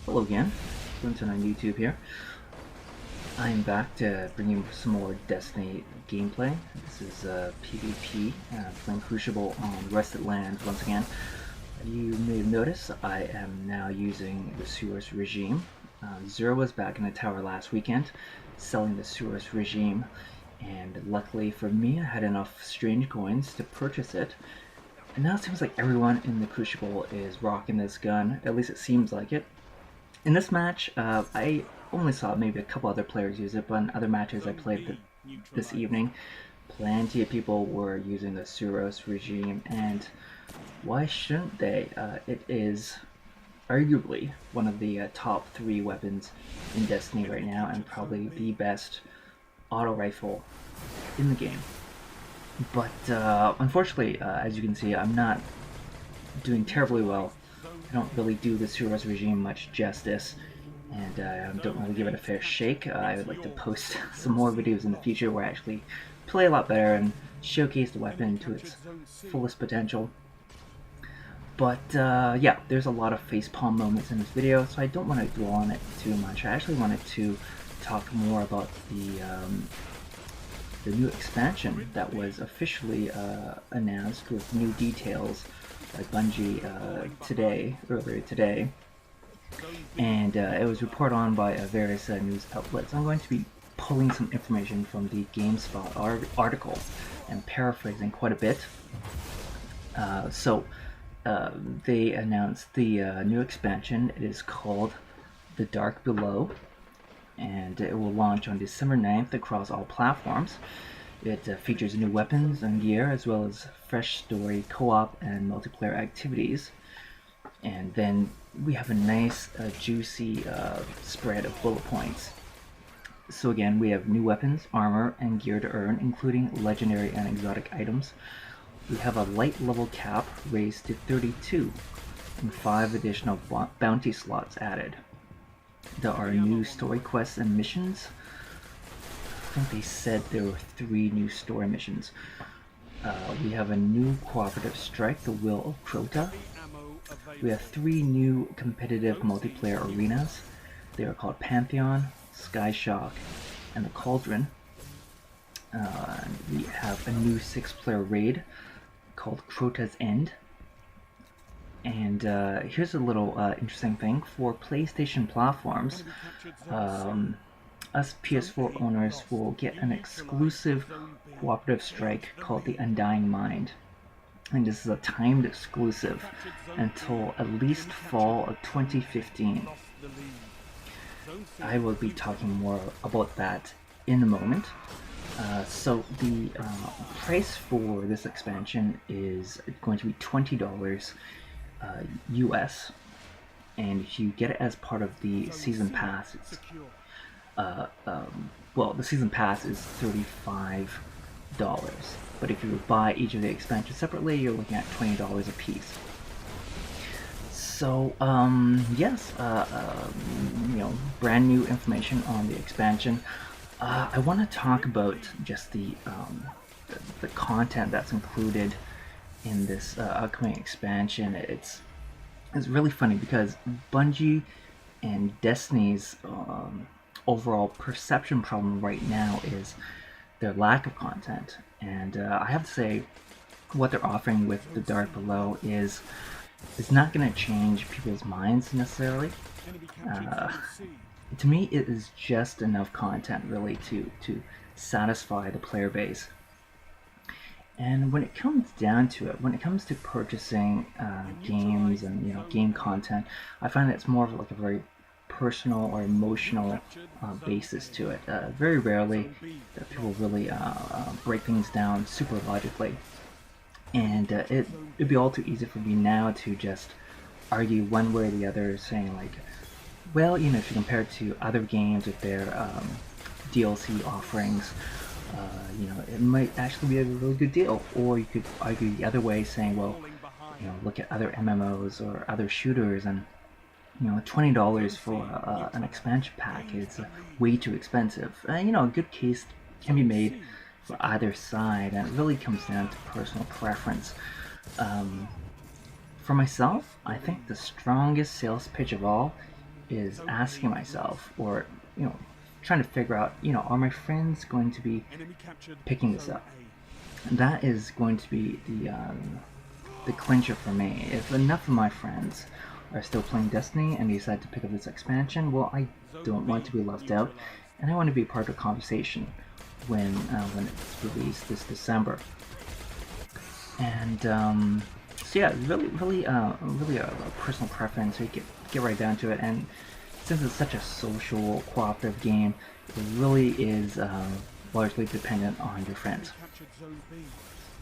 Hello again, Clinton on YouTube here. I'm back to bring you some more Destiny gameplay. This is PvP, playing Crucible on Rested Land once again. You may have noticed I am now using the Suros regime. Zero was back in the tower last weekend, selling the Suros regime, and luckily for me I had enough strange coins to purchase it. And now it seems like everyone in the Crucible is rocking this gun, at least it seems like it. In this match, I only saw maybe a couple other players use it, but in other matches I played this evening, plenty of people were using the Suros regime, and why shouldn't they? It is arguably one of the top 3 weapons in Destiny right now, and probably the best auto rifle in the game. But unfortunately, as you can see, I'm not doing terribly well. I don't really do the Suros regime much justice, and I don't really give it a fair shake. I would like to post some more videos in the future where I actually play a lot better and showcase the weapon to its fullest potential. But yeah, there's a lot of facepalm moments in this video, so I don't want to dwell on it too much. I actually wanted to talk more about the new expansion that was officially announced with new details by Bungie earlier today, and it was reported on by various news outlets. I'm going to be pulling some information from the GameSpot article and paraphrasing quite a bit. They announced the new expansion. It is called The Dark Below, and it will launch on December 9th across all platforms. It features new weapons and gear, as well as fresh story, co-op, and multiplayer activities. And then we have a nice, juicy spread of bullet points. So again, we have new weapons, armor, and gear to earn, including legendary and exotic items. We have a light level cap raised to 32, and 5 additional bounty slots added. There are new story quests and missions. I think they said there were 3 new story missions. We have a new cooperative strike, the Will of Crota. We have 3 new competitive multiplayer arenas. They are called Pantheon, Skyshock, and the Cauldron. We have a new 6-player raid called Crota's End. And here's a little interesting thing. For PlayStation platforms, us PS4 owners will get an exclusive cooperative strike called the Undying Mind. And this is a timed exclusive until at least fall of 2015. I will be talking more about that in a moment. So the price for this expansion is going to be $20 US, and if you get it as part of the season pass, it's well, the season pass is $35, but if you buy each of the expansions separately, you're looking at $20 a piece. So yes, you know, brand new information on the expansion. I want to talk about just the content that's included in this upcoming expansion. It's really funny because Bungie and Destiny's overall perception problem right now is their lack of content, and I have to say what they're offering with The Dark Below is not going to change people's minds necessarily. To me, it is just enough content really to satisfy the player base. And when it comes down to it, when it comes to purchasing games and game content, I find that it's more of like a very personal or emotional basis to it. Very rarely that people really break things down super logically, and it'd be all too easy for me now to just argue one way or the other, saying like, well, if you compare it to other games with their DLC offerings, it might actually be a really good deal. Or you could argue the other way, saying, well, look at other MMOs or other shooters, and $20 for an expansion pack is way too expensive. A good case can be made for either side, and it really comes down to personal preference. For myself, I think the strongest sales pitch of all is asking myself, or trying to figure out, are my friends going to be picking this up? That is going to be the clincher for me. If enough of my friends are still playing Destiny and decide to pick up this expansion, well, I don't want to be left out, and I want to be part of the conversation when it's released this December. And so yeah, really a personal preference. So you get right down to it, and since it's such a social, cooperative game, it really is largely dependent on your friends.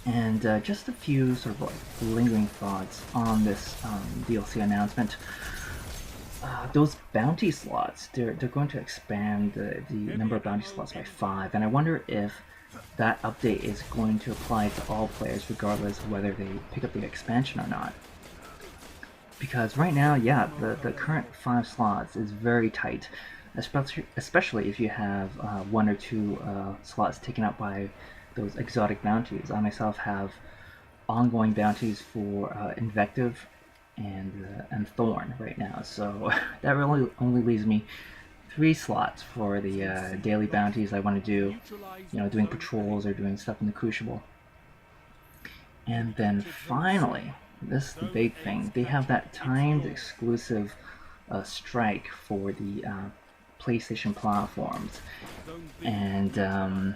And just a few sort of like lingering thoughts on this DLC announcement. Those bounty slots, they're going to expand the number of bounty slots by 5, and I wonder if that update is going to apply to all players regardless of whether they pick up the expansion or not. Because right now, yeah, the current 5 slots is very tight, especially if you have 1 or 2 slots taken up by those exotic bounties. I myself have ongoing bounties for Invective and Thorn right now, so that really only leaves me 3 slots for the daily bounties I want to do, doing patrols or doing stuff in the Crucible. And then finally, this is the big thing, they have that timed exclusive strike for the PlayStation platforms. And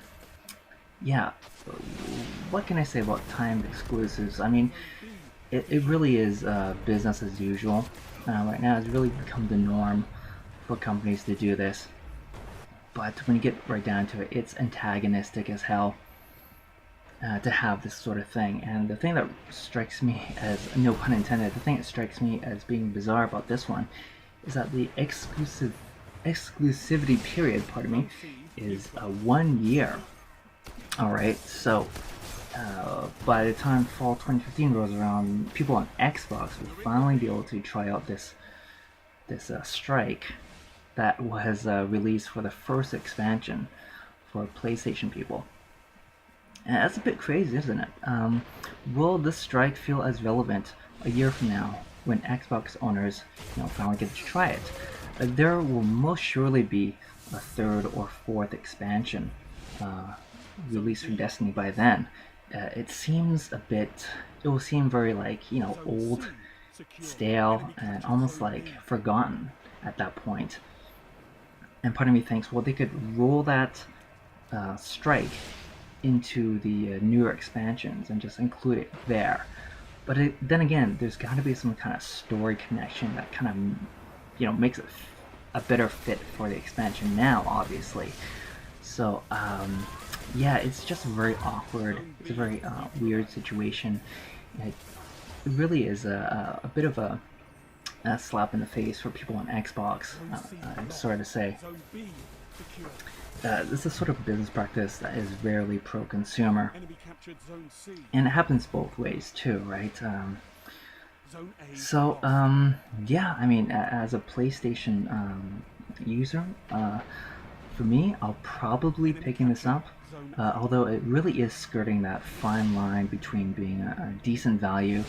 yeah, what can I say about timed exclusives? I mean, it really is business as usual. Right now it's really become the norm for companies to do this. But when you get right down to it, it's antagonistic as hell to have this sort of thing. And the thing that strikes me as, no pun intended, the thing that strikes me as being bizarre about this one is that the exclusivity period, is 1 year. Alright, so by the time fall 2015 rolls around, people on Xbox will finally be able to try out this strike that was released for the first expansion for PlayStation people. And that's a bit crazy, isn't it? Will this strike feel as relevant a year from now when Xbox owners finally get to try it? There will most surely be a 3rd or 4th expansion released from Destiny by then. It seems it will seem very like, old, stale, and almost like forgotten at that point. And part of me thinks, well, they could roll that strike into the newer expansions and just include it there. But then again, there's got to be some kind of story connection that kind of, makes it a better fit for the expansion now, obviously. So, yeah, it's just very awkward. It's a very weird situation. It really is a bit of a slap in the face for people on Xbox, I'm sorry to say. This is sort of business practice that is rarely pro-consumer. And it happens both ways too, right? Yeah, I mean, as a PlayStation user, for me, I'll probably be picking this up, although it really is skirting that fine line between being a decent value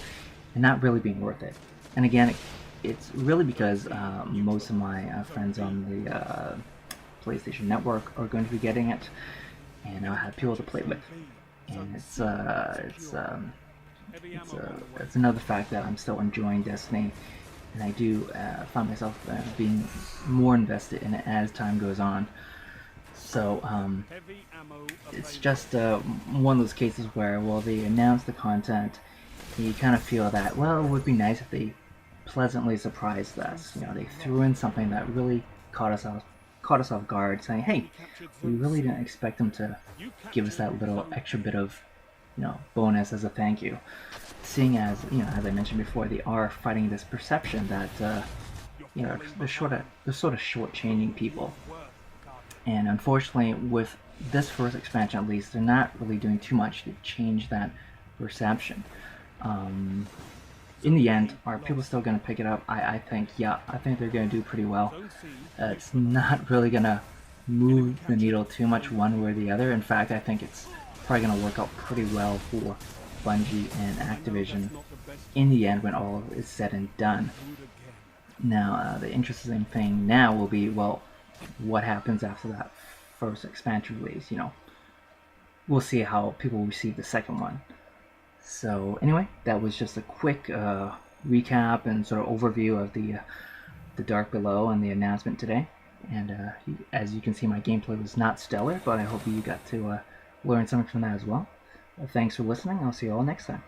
and not really being worth it. And again, it's really because most of my friends on the PlayStation Network are going to be getting it, and I'll have people to play with. And it's another fact that I'm still enjoying Destiny, and I do find myself being more invested in it as time goes on. So it's just one of those cases where, well, they announce the content, and you kind of feel that, well, it would be nice if they pleasantly surprised us. They threw in something that really caught us off guard, saying, hey, we really didn't expect them to give us that little extra bit of bonus as a thank you, seeing as as I mentioned before, they are fighting this perception that they're sort of shortchanging people. And unfortunately, with this first expansion at least, they're not really doing too much to change that perception. In the end, are people still going to pick it up? I think, yeah, I think they're going to do pretty well. It's not really going to move the needle too much one way or the other. In fact, I think it's probably going to work out pretty well for Bungie and Activision in the end when all is said and done. Now, the interesting thing now will be, well, what happens after that first expansion release, We'll see how people receive the second one. So anyway, that was just a quick recap and sort of overview of the Dark Below and the announcement today. And as you can see, my gameplay was not stellar, but I hope you got to learn something from that as well. Thanks for listening. I'll see you all next time.